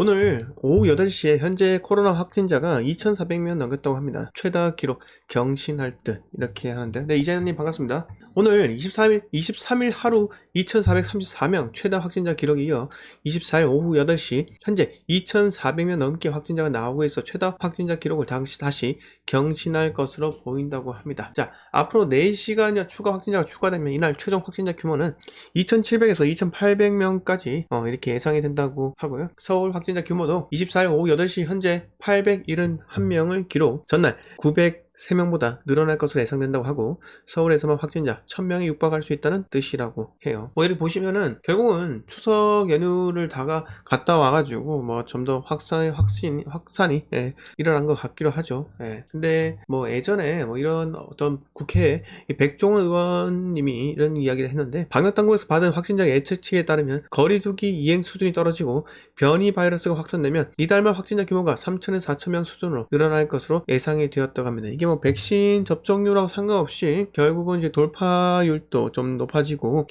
오늘 오후 8시에 현재 코로나 확진자가 2,400명 넘겼다고 합니다. 최다 기록 경신할 듯 이렇게 하는데, 네, 이재현님 반갑습니다. 오늘 23일 하루 2,434명 최다 확진자 기록이 이어 24일 오후 8시 현재 2,400명 넘게 확진자가 나오고 있어 최다 확진자 기록을 다시 경신할 것으로 보인다고 합니다. 자, 앞으로 4시간여 추가 확진자가 추가되면 이날 최종 확진자 규모는 2,700에서 2,800명까지 이렇게 예상이 된다고 하고요. 서울 확진자 규모도 24일 오후 8시 현재 871명을 기록, 전날 903명보다 늘어날 것으로 예상된다고 하고, 서울에서만 확진자 1000명이 육박할 수 있다는 뜻이라고 해요. 이렇게 보시면은 결국은 추석 연휴를 갔다 와가지고 좀 더 확산이 일어난 것 같기도 하죠. 근데 예전에 이런 어떤 국회에 백종원 의원님이 이런 이야기를 했는데, 방역당국에서 받은 확진자 예측치에 따르면 거리두기 이행 수준이 떨어지고 변이 바이러스가 확산되면 이달 말 확진자 규모가 3,000에서 4,000명 수준으로 늘어날 것으로 예상이 되었다고 합니다. 이게 백신 접종률하고 상관없이 결국은 이제 돌파율도 좀 높아지고,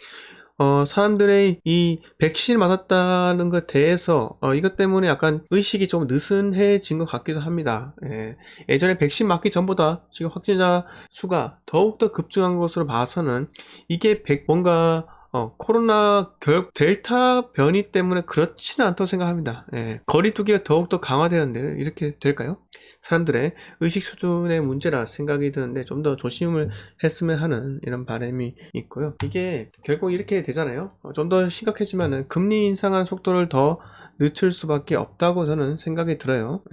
사람들의 이 백신을 맞았다는 것에 대해서 이것 때문에 약간 의식이 좀 느슨해진 것 같기도 합니다. 예전에 백신 맞기 전보다 지금 확진자 수가 더욱더 급증한 것으로 봐서는 이게 뭔가 코로나 델타 변이 때문에 그렇지는 않다고 생각합니다. 거리두기가 더욱더 강화되었는데 이렇게 될까요? 사람들의 의식 수준의 문제라 생각이 드는데 좀 더 조심을 했으면 하는 이런 바람이 있고요. 이게 결국 이렇게 되잖아요. 좀 더 심각해지면은 금리 인상하는 속도를 더 늦출 수밖에 없다고 저는 생각이 들어요.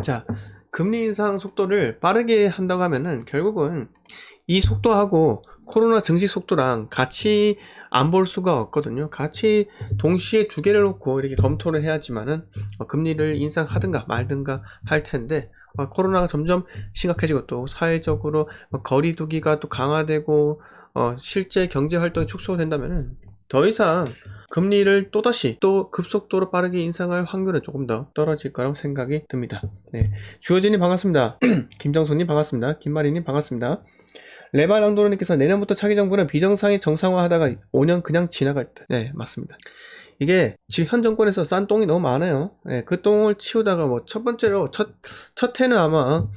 자, 금리 인상 속도를 빠르게 한다고 하면은 결국은 이 속도하고 코로나 증식 속도랑 같이 안 볼 수가 없거든요. 같이 동시에 두 개를 놓고 이렇게 검토를 해야지만은 금리를 인상하든가 말든가 할 텐데, 코로나가 점점 심각해지고 또 사회적으로 거리두기가 또 강화되고 실제 경제 활동이 축소된다면은 더 이상 금리를 또다시 또 급속도로 빠르게 인상할 확률은 조금 더 떨어질 거라고 생각이 듭니다. 네. 주호진님 반갑습니다. 김정수님 반갑습니다. 김마리님 반갑습니다. 레바랑도르님께서 내년부터 차기 정부는 비정상이 정상화하다가 5년 그냥 지나갈 듯. 네, 맞습니다. 이게 지금 현 정권에서 싼 똥이 너무 많아요. 그 똥을 치우다가 첫 번째로 첫 해는 아마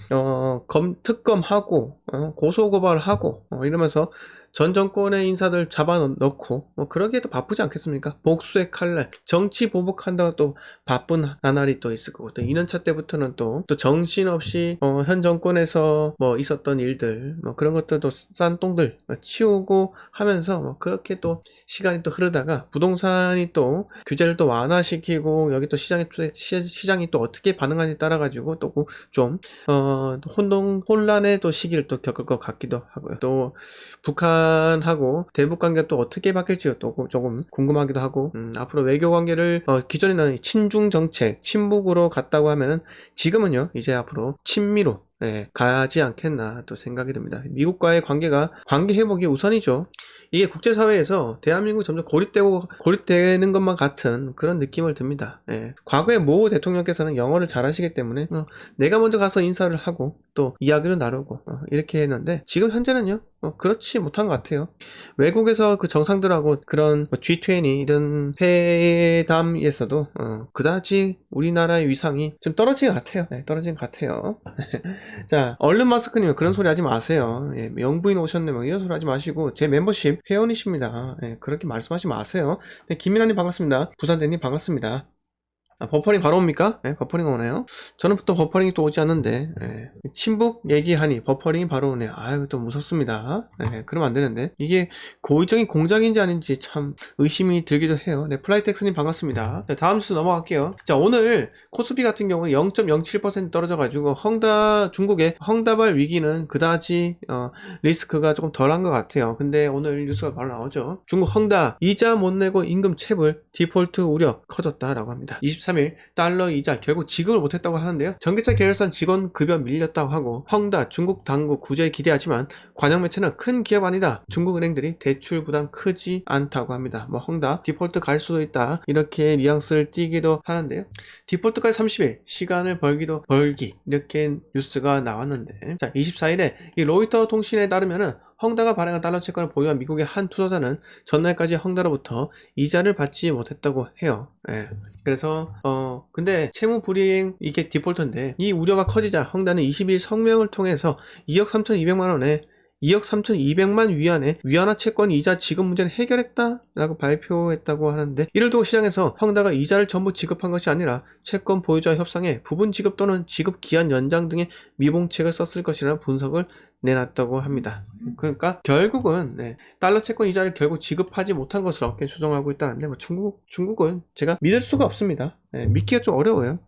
특검하고 고소고발하고 이러면서 전 정권의 인사들 잡아넣고 그러기에도 바쁘지 않겠습니까? 복수의 칼날, 정치 보복한다고 또 바쁜 나날이 또 있을 거고, 또 2년차 때부터는 또 정신없이 현 정권에서 있었던 일들 그런 것들도 싼 똥들 치우고 하면서 그렇게 또 시간이 또 흐르다가 부동산이 또 규제를 또 완화시키고, 여기 또 시장이 또 어떻게 반응하는지 따라 가지고 또 좀 혼란의 또 시기를 또 겪을 것 같기도 하고요. 또 북한하고 대북 관계가 또 어떻게 바뀔지 또 조금 궁금하기도 하고, 앞으로 외교 관계를 기존에는 친중 정책, 친북으로 갔다고 하면은 지금은요 이제 앞으로 친미로 가지 않겠나 또 생각이 듭니다. 미국과의 관계 회복이 우선이죠. 이게 국제사회에서 대한민국이 점점 고립되는 것만 같은 그런 느낌을 듭니다. 과거에 모 대통령께서는 영어를 잘하시기 때문에 내가 먼저 가서 인사를 하고 또 이야기를 나누고 이렇게 했는데, 지금 현재는요 그렇지 못한 것 같아요. 외국에서 그 정상들하고 그런 G20 이런 회담에서도 그다지 우리나라의 위상이 좀 떨어진 것 같아요. 떨어진 것 같아요. 자, 얼른 마스크님 그런 소리 하지 마세요. 영부인 오셨네 이런 소리 하지 마시고, 제 멤버십 회원이십니다. 그렇게 말씀하지 마세요. 네, 김민아님 반갑습니다. 부산대님 반갑습니다. 버퍼링 바로 옵니까? 버퍼링 오네요. 저는 또 버퍼링이 또 오지 않는데, 친북 얘기하니 버퍼링이 바로 오네요. 아유, 또 무섭습니다. 그러면 안 되는데. 이게 고의적인 공작인지 아닌지 참 의심이 들기도 해요. 네, 플라이텍스님 반갑습니다. 네, 다음 뉴스 넘어갈게요. 자, 오늘 코스피 같은 경우는 0.07% 떨어져가지고 중국의 헝다발 위기는 그다지 리스크가 조금 덜한 것 같아요. 근데 오늘 뉴스가 바로 나오죠. 중국 헝다 이자 못 내고 임금 체불, 디폴트 우려 커졌다라고 합니다. 23일 달러 이자 결국 지급을 못했다고 하는데요. 전기차 계열사 직원 급여 밀렸다고 하고, 헝다 중국 당국 구제에 기대하지만 관영 매체는 큰 기업 아니다, 중국 은행들이 대출 부담 크지 않다고 합니다. 헝다 디폴트 갈 수도 있다 이렇게 뉘앙스를 띠기도 하는데요. 디폴트까지 30일 시간을 벌기 이렇게 뉴스가 나왔는데, 자, 24일에 이 로이터 통신에 따르면은 헝다가 발행한 달러 채권을 보유한 미국의 한 투자자는 전날까지 헝다로부터 이자를 받지 못했다고 해요. 예. 그래서 근데 채무 불이행 이게 디폴터인데 이 우려가 커지자 헝다는 20일 성명을 통해서 2억 3,200만 원에 2억 3,200만 위안의 위안화 채권 이자 지급 문제를 해결했다라고 발표했다고 하는데, 이를 두고 시장에서 헝다가 이자를 전부 지급한 것이 아니라 채권 보유자와 협상에 부분 지급 또는 지급 기한 연장 등의 미봉책을 썼을 것이라는 분석을 내놨다고 합니다. 그러니까 결국은 달러 채권 이자를 결국 지급하지 못한 것으로 업계는 추정하고 있다는데, 뭐 중국은 제가 믿을 수가 없습니다. 믿기가 좀 어려워요.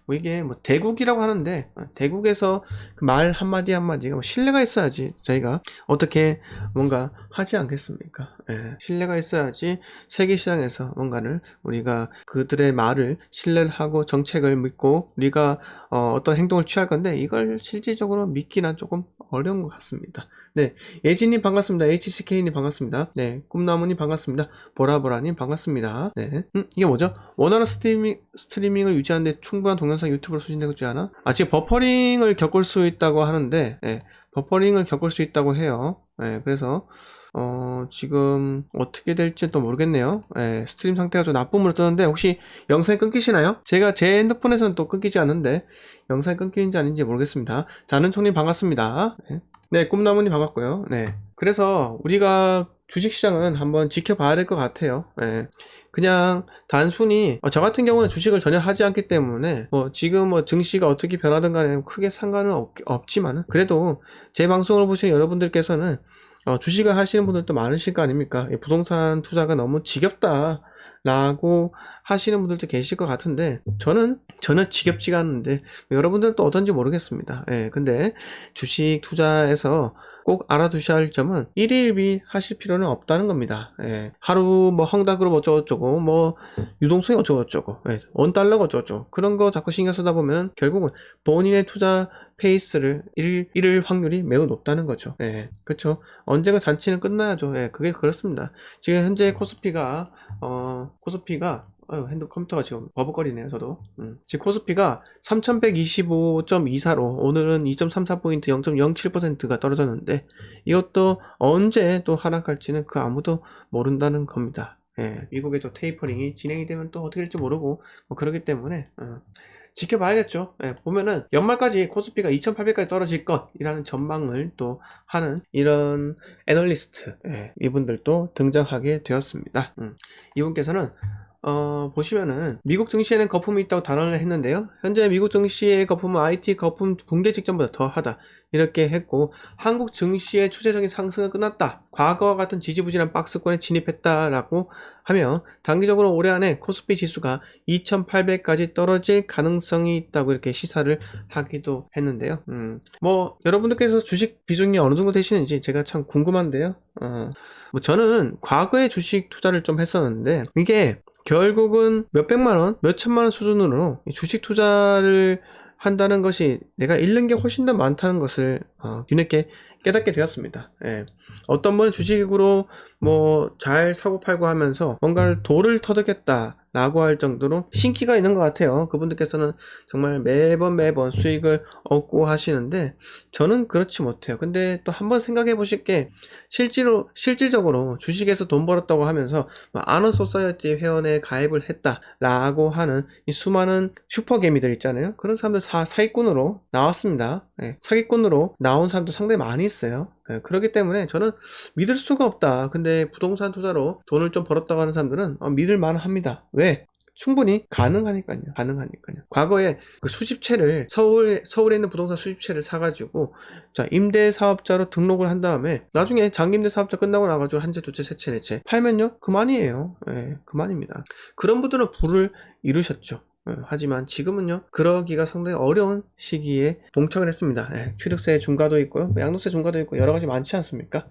뭐 이게 뭐 대국이라고 하는데, 대국에서 그 말 한마디 한마디가 뭐 신뢰가 있어야지 저희가 어떻게 뭔가 하지 않겠습니까? 신뢰가 있어야지 세계 시장에서 뭔가를 우리가 그들의 말을 신뢰를 하고 정책을 믿고 우리가 어떤 행동을 취할 건데, 이걸 실질적으로 믿기는 조금 어려운 것 같습니다. 네, 예진님 반갑습니다. HCK님 반갑습니다. 네, 꿈나무님 반갑습니다. 보라보라님 반갑습니다. 네, 이게 뭐죠? 원하는 스트리밍을 유지하는데 충분한 동영상 유튜브로 수신되고 있지 않아? 지금 버퍼링을 겪을 수 있다고 하는데, 버퍼링을 겪을 수 있다고 해요. 그래서 지금 어떻게 될지 또 모르겠네요. 스트림 상태가 좀 나쁨으로 뜨는데 혹시 영상이 끊기시나요? 제가 제 핸드폰에서는 또 끊기지 않는데 영상이 끊기는지 아닌지 모르겠습니다. 자는총님 반갑습니다. 네, 꿈나무님 반갑고요. 네, 그래서 우리가 주식시장은 한번 지켜봐야 될 것 같아요. 그냥 단순히 저 같은 경우는 주식을 전혀 하지 않기 때문에 지금 증시가 어떻게 변하든 간에 크게 상관은 없지만, 그래도 제 방송을 보시는 여러분들께서는 주식을 하시는 분들도 많으실 거 아닙니까? 부동산 투자가 너무 지겹다 라고 하시는 분들도 계실 것 같은데, 저는 전혀 지겹지가 않는데 여러분들은 또 어떤지 모르겠습니다. 근데 주식 투자에서 꼭 알아두셔야 할 점은 일일비 하실 필요는 없다는 겁니다. 하루 뭐 헝다그룹 어쩌고저쩌고 뭐 유동성이 어쩌고저쩌고 원달러가 어쩌고저쩌고 그런 거 자꾸 신경 쓰다 보면 결국은 본인의 투자 페이스를 잃을 확률이 매우 높다는 거죠. 그렇죠. 언젠가 잔치는 끝나야죠. 그게 그렇습니다. 지금 현재 코스피가 컴퓨터가 지금 버벅거리네요, 저도. 지금 코스피가 3125.24로 오늘은 2.34포인트 0.07%가 떨어졌는데, 이것도 언제 또 하락할지는 그 아무도 모른다는 겁니다. 미국의 또 테이퍼링이 진행이 되면 또 어떻게 될지 모르고, 그러기 때문에, 지켜봐야겠죠. 보면은 연말까지 코스피가 2800까지 떨어질 것이라는 전망을 또 하는 이런 애널리스트, 이분들도 등장하게 되었습니다. 이분께서는 보시면은 미국 증시에는 거품이 있다고 단언을 했는데요. 현재 미국 증시의 거품은 IT 거품 붕괴 직전보다 더하다 이렇게 했고, 한국 증시의 추세적인 상승은 끝났다, 과거와 같은 지지부진한 박스권에 진입했다라고 하며 단기적으로 올해 안에 코스피 지수가 2800까지 떨어질 가능성이 있다고 이렇게 시사를 하기도 했는데요. 뭐 여러분들께서 주식 비중이 어느 정도 되시는지 제가 참 궁금한데요. 뭐 저는 과거에 주식 투자를 좀 했었는데, 이게 결국은 몇백만원, 몇천만원 수준으로 주식 투자를 한다는 것이 내가 잃는 게 훨씬 더 많다는 것을 뒤늦게 깨닫게 되었습니다. 어떤 분은 주식으로 뭐 잘 사고 팔고 하면서 뭔가를 돌을 터득했다 라고 할 정도로 신기가 있는 것 같아요. 그분들께서는 정말 매번 수익을 얻고 하시는데, 저는 그렇지 못해요. 근데 또 한번 생각해 보실 게, 실질적으로 주식에서 돈 벌었다고 하면서 아너소사이어티 회원에 가입을 했다 라고 하는 이 수많은 슈퍼개미들 있잖아요. 그런 사람들 다 사기꾼으로 나왔습니다. 사기꾼으로 나온 사람도 상당히 많이 있어요. 그렇기 때문에 저는 믿을 수가 없다. 근데 부동산 투자로 돈을 좀 벌었다고 하는 사람들은 믿을 만합니다. 왜? 충분히 가능하니까요. 과거에 그 수십채를 서울에 있는 부동산 수십채를 사가지고 임대사업자로 등록을 한 다음에 나중에 장기임대 사업자 끝나고 나가지고 한 채, 두 채, 세 채, 네 채 팔면요 그만이에요. 그만입니다. 그런 분들은 부를 이루셨죠. 하지만 지금은요 그러기가 상당히 어려운 시기에 봉착을 했습니다. 취득세 중과도 있고요, 양도세 중과도 있고 여러가지 많지 않습니까?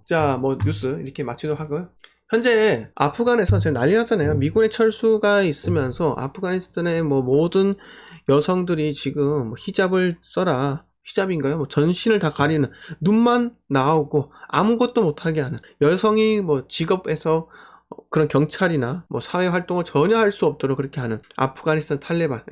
자, 뭐 뉴스 이렇게 마치도록 하고요. 현재 아프간에서 지금 난리 났잖아요. 미군의 철수가 있으면서 아프가니스탄의 뭐 모든 여성들이 지금 뭐 히잡을 써라, 히잡인가요? 뭐 전신을 다 가리는, 눈만 나오고 아무것도 못하게 하는, 여성이 뭐 직업에서 그런 경찰이나 뭐 사회 활동을 전혀 할 수 없도록 그렇게 하는 아프가니스탄 탈레반,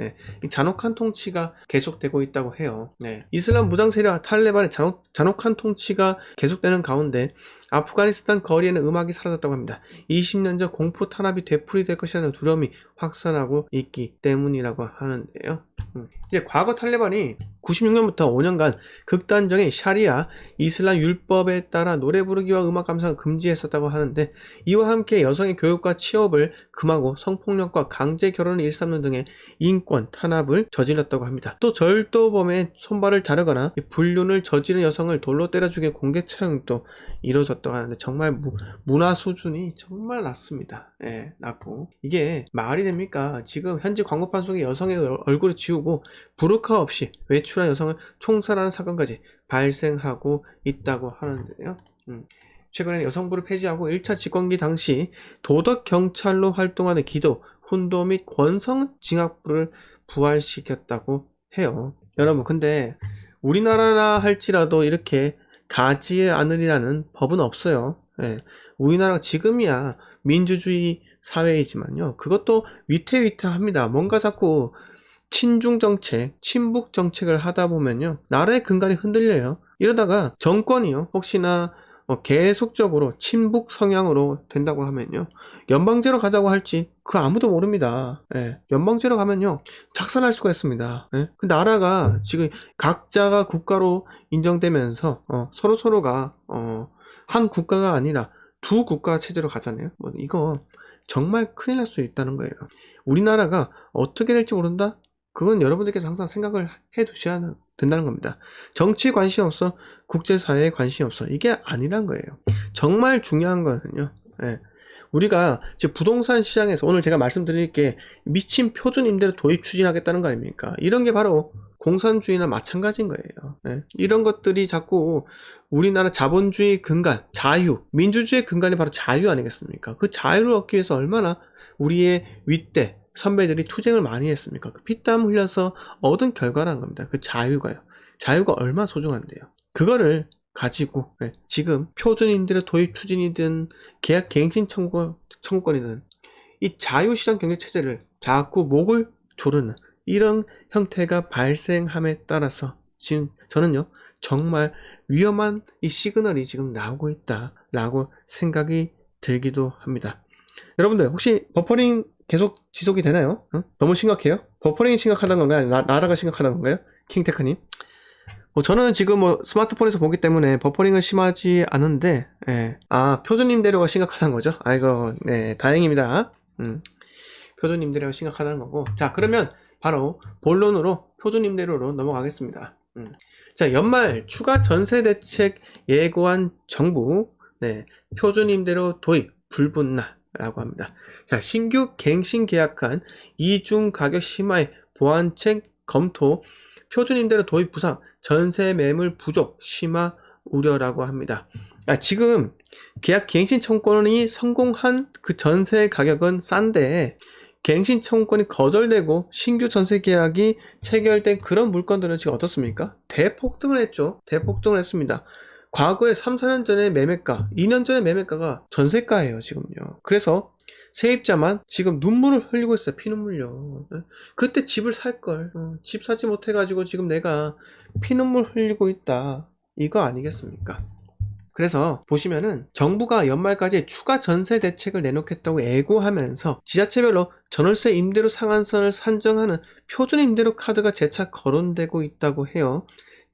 이 잔혹한 통치가 계속되고 있다고 해요. 이슬람 무장 세력 탈레반의 잔혹한 통치가 계속되는 가운데 아프가니스탄 거리에는 음악이 사라졌다고 합니다. 20년 전 공포 탄압이 되풀이될 것이라는 두려움이 확산하고 있기 때문이라고 하는데요. 이제 과거 탈레반이 96년부터 5년간 극단적인 샤리아 이슬람 율법에 따라 노래 부르기와 음악 감상을 금지했었다고 하는데, 이와 함께 여성의 교육과 취업을 금하고 성폭력과 강제 결혼을 일삼는 등의 인권 탄압을 저질렀다고 합니다. 또 절도범의 손발을 자르거나 불륜을 저지른 여성을 돌로 때려 죽인 공개 처형도 이루어졌다고 하는데, 정말 문화 수준이 정말 낮습니다. 낮고, 이게 말이 됩니까? 지금 현지 광고판 속에 여성의 얼굴을 지우고 부르카 없이 외출한 여성을 총살하는 사건까지 발생하고 있다고 하는데요. 최근에 여성부를 폐지하고 1차 집권기 당시 도덕경찰로 활동하는 기도, 훈도 및 권성징악부를 부활시켰다고 해요. 여러분, 근데 우리나라라 할지라도 이렇게 가지 않으리라는 법은 없어요. 우리나라가 지금이야 민주주의 사회이지만요, 그것도 위태위태합니다. 뭔가 자꾸 친중 정책, 친북 정책을 하다 보면요, 나라의 근간이 흔들려요. 이러다가 정권이요, 혹시나 계속적으로 친북 성향으로 된다고 하면요, 연방제로 가자고 할지 그 아무도 모릅니다. 연방제로 가면요 작살날 수가 있습니다. 그 나라가 지금 각자가 국가로 인정되면서 서로가 한 국가가 아니라 두 국가 체제로 가잖아요. 이거 정말 큰일 날 수 있다는 거예요. 우리나라가 어떻게 될지 모른다? 그건 여러분들께서 항상 생각을 해 두셔야 된다는 겁니다. 정치에 관심 없어, 국제사회에 관심 없어, 이게 아니란 거예요. 정말 중요한 거는요, 우리가 지금 부동산 시장에서 오늘 제가 말씀드릴 게 미친 표준 임대료 도입 추진하겠다는 거 아닙니까? 이런 게 바로 공산주의나 마찬가지인 거예요. 이런 것들이 자꾸 우리나라 자본주의 근간, 자유, 민주주의 근간이 바로 자유 아니겠습니까? 그 자유를 얻기 위해서 얼마나 우리의 윗대 선배들이 투쟁을 많이 했습니까? 그 피땀 흘려서 얻은 결과라는 겁니다. 그 자유가요. 자유가 얼마나 소중한데요. 그거를 가지고 지금 표준임대료 도입 추진이든 계약 갱신 청구권이든 이 자유시장 경제체제를 자꾸 목을 조르는 이런 형태가 발생함에 따라서 지금 저는요, 정말 위험한 이 시그널이 지금 나오고 있다라고 생각이 들기도 합니다. 여러분들, 혹시 버퍼링 계속 지속이 되나요? 너무 심각해요? 버퍼링이 심각하다는 건가요? 나라가 심각하다는 건가요? 킹테크님. 저는 지금 스마트폰에서 보기 때문에 버퍼링은 심하지 않은데, 표준 임대료가 심각하다는 거죠? 아이고, 다행입니다. 표준 임대료가 심각하다는 거고. 자, 그러면 바로 본론으로 표준 임대료로 넘어가겠습니다. 자, 연말 추가 전세 대책 예고한 정부, 표준 임대료 도입 불분나 라고 합니다. 자, 신규 갱신 계약한 이중 가격 심화의 보완책 검토, 표준 임대료 도입 부상, 전세 매물 부족 심화 우려라고 합니다. 지금 계약 갱신 청구권이 성공한 그 전세 가격은 싼데, 갱신 청구권이 거절되고 신규 전세 계약이 체결된 그런 물건들은 지금 어떻습니까? 대폭등을 했죠. 대폭등을 했습니다. 과거에 3, 4년 전에 매매가, 2년 전에 매매가가 전세가예요, 지금요. 그래서 세입자만 지금 눈물을 흘리고 있어요. 피눈물요. 그때 집을 살걸. 집 사지 못해가지고 지금 내가 피눈물 흘리고 있다, 이거 아니겠습니까? 그래서 보시면은 정부가 연말까지 추가 전세 대책을 내놓겠다고 예고하면서 지자체별로 전월세 임대료 상한선을 산정하는 표준 임대료 카드가 재차 거론되고 있다고 해요.